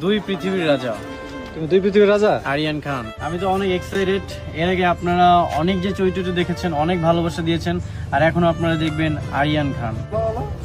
দুই পৃথিবীর রাজা। তুমি দুই পৃথিবীর রাজা আরিয়ান খান। আমি তো অনেক এক্সাইটেড। এর আগে আপনারা অনেক যে চরিত্রটি দেখেছেন, অনেক ভালোবাসা দিয়েছেন, আর এখনো আপনারা দেখবেন আরিয়ান খান।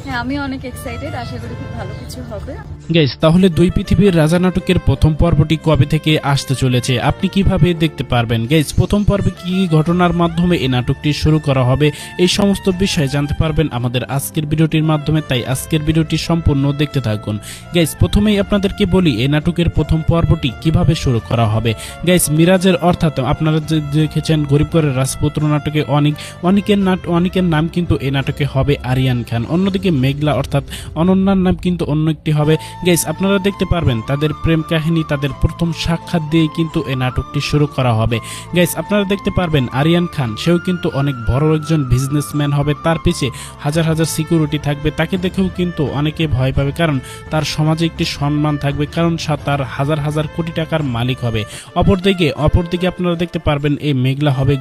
হ্যাঁ, আমি অনেক এক্সাইটেড, আশা করি খুব ভালো কিছু হবে। গাইস, তাহলে দুই পৃথিবীর রাজা নাটকের প্রথম পর্বটি কবে থেকে আসতে চলেছে, আপনি কিভাবে দেখতে পারবেন? গাইস, প্রথম পর্বে কি ঘটনার মাধ্যমে এই নাটকটি শুরু করা হবে, এই সমস্ত বিষয় জানতে পারবেন আমাদের আজকের ভিডিওটির মাধ্যমে, তাই আজকের ভিডিওটি সম্পূর্ণ দেখতে থাকুন। গাইস, প্রথমেই আপনাদেরকে বলি এই নাটকের প্রথম পর্বটি কিভাবে শুরু করা হবে। গাইস, মিরাজের অর্থাৎ আপনারা যে দেখেছেন গরিব ঘরের রাজপুত্র নাটকে অনেকের নাম কিন্তু এই নাটকে হবে আরিয়ান খান, অন্যদিকে মেঘলা অর্থাৎ অনন্যার নাম কিন্তু অন্য একটি হবে। গাইস, আপনারা দেখতে পারবেন তাদের প্রেম কাহিনী, তাদের প্রথম সাক্ষাৎ দিয়ে কিন্তু এই নাটকটি শুরু করা হবে। গাইস, আপনারা দেখতে পারবেন আরিয়ান খান সেও কিন্তু অনেক বড় একজন বিজনেসম্যান হবে, তার পিছে হাজার হাজার সিকিউরিটি থাকবে, তাকে দেখেও কিন্তু অনেকে ভয় পাবে, কারণ তার সমাজে একটি সম্মান থাকবে, কারণ তার হাজার হাজার কোটি টাকার মালিক হবে। অপরদিকে আপনারা দেখতে পারবেন এই মেঘলা হবে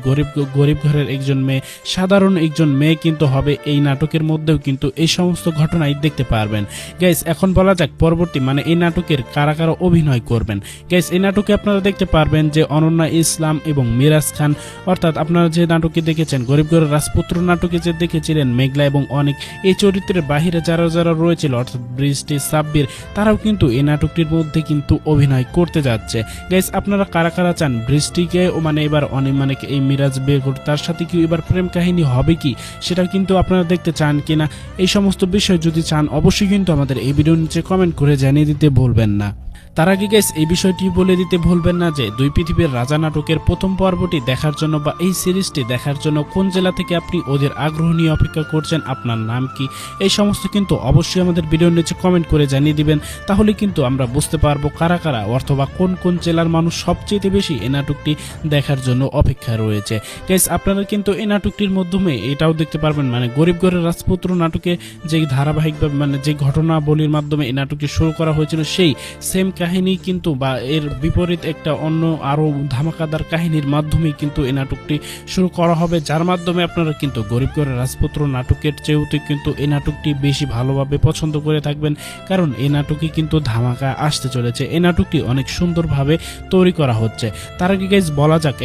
গরিব ঘরের একজন মেয়ে, সাধারণ একজন মেয়ে কিন্তু হবে। এই নাটকের মধ্যেও কিন্তু এই সমস্ত ঘটনাই দেখতে পারবেন। গাইস, এখন বলা যাক পরবর্তী এই নাটকের কারা কারা অভিনয় করবেন। গাইস, এই নাটকে আপনারা দেখতে পারবেন যে অনন্যা ইসলাম এবং মিরাজ খান, অর্থাৎ আপনারা যে নাটকে দেখেছেন গরিব ঘরের রাজপুত্র নাটকে যে দেখেছিলেন মেঘলা এবং অনেক, এই চরিত্রের বাহিরে যারা যারা রয়েছিল অর্থাৎ বৃষ্টি, সাব্বির, তারাও কিন্তু এই নাটকটির মধ্যে কিন্তু অভিনয় করতে যাচ্ছে। গাইস, আপনারা কারা কারা চান বৃষ্টিকে এবার অনেক এই মিরাজ বের করতে, তার সাথে কি এবার প্রেম কাহিনী হবে কি, সেটা কিন্তু আপনারা দেখতে চান কিনা, এই সমস্ত বিষয় যদি চান অবশ্যই কিন্তু আমাদের এই ভিডিওর নিচে কমেন্ট করে জানিয়ে দিতে ভুলবেন না। তার আগে গাইস, এই বিষয়টি বলে দিতে ভুলবেন না যে দুই পৃথিবীর রাজা নাটকের প্রথম পর্বটি দেখার জন্য বা এই সিরিজটি দেখার জন্য কোন জেলা থেকে আপনি ওদের আগ্রহ নিয়ে অপেক্ষা করছেন, আপনার নাম কি, এই সমস্ত কিন্তু অবশ্যই আমাদের ভিডিওর নিচে কমেন্ট করে জানিয়ে দিবেন। তাহলে কিন্তু আমরা বুঝতে পারবো কারা কারা অথবা কোন কোন জেলার মানুষ সবচেয়ে বেশি এই নাটকটি দেখার জন্য অপেক্ষা রয়েছে। গাইস, আপনারা কিন্তু এই নাটকটির মাধ্যমে এটাও দেখতে পারবেন গরিব ঘরের রাজপুত্র নাটকে যে ধারাবাহিকভাবে যে ঘটনাবলীর মাধ্যমে এই নাটকটি শুরু করা হয়েছিল, সেই সেম কাহিনী কিন্তু বা এর বিপরীত একটা অন্য আরো ধামাকাদার কাহিনীর মাধ্যমে কিন্তু এই নাটকটি শুরু করা হবে, যার মাধ্যমে আপনারা কিন্তু গরিব ঘরের রাজপুত্র নাটকের চেয়েও কিন্তু এই নাটকটি বেশি ভালোভাবে পছন্দ করে থাকবেন, কারণ এই নাটকে কিন্তু ধামাকা আসতে চলেছে। এই নাটকটি অনেক সুন্দরভাবে তৈরি করা হচ্ছে। তার আগে গাইস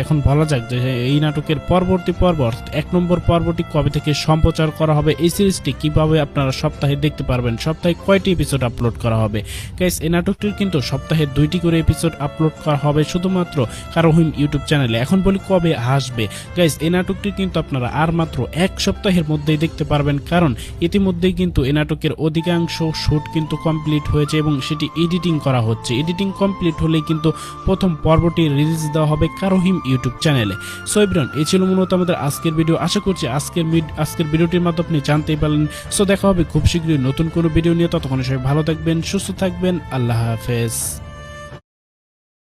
এখন বলা যাক যে এই নাটকের পরবর্তী পর্ব 1 নম্বর পর্বটি কবে থেকে সম্প্রচার করা হবে, এই সিরিজটি কিভাবে আপনারা সপ্তাহে দেখতে পারবেন, সপ্তাহে কয়টি এপিসোড আপলোড করা হবে। গাইস, এই নাটকটির কিন্তু সপ্তাহে 2টি করে এপিসোড আপলোড করা হবে শুধুমাত্র কারোহিম ইউটিউব চ্যানেলে। এখন বলি কবে আসবে। গাইস, এই নাটকটি কিন্তু আপনারা আর মাত্র 1 সপ্তাহের মধ্যেই দেখতে পারবেন, কারণ ইতিমধ্যেই কিন্তু এই নাটকের অধিকাংশ শুট কিন্তু কমপ্লিট হয়েছে এবং সেটি এডিটিং করা হচ্ছে। এডিটিং কমপ্লিট হলেই কিন্তু প্রথম পর্বটি রিলিজ দেওয়া হবে কারোহিম ইউটিউব চ্যানেলে। সো এভরিওয়ান, এই ছিল মূলত আমাদের আজকের ভিডিও। আশা করছি আজকের ভিডিওটির মাধ্যমে আপনি জানতেই পারলেন। সো দেখা হবে খুব শীঘ্রই নতুন কোনো ভিডিও নিয়ে। ততক্ষণ সবাই ভালো থাকবেন, সুস্থ থাকবেন। আল্লাহ হাফেজ।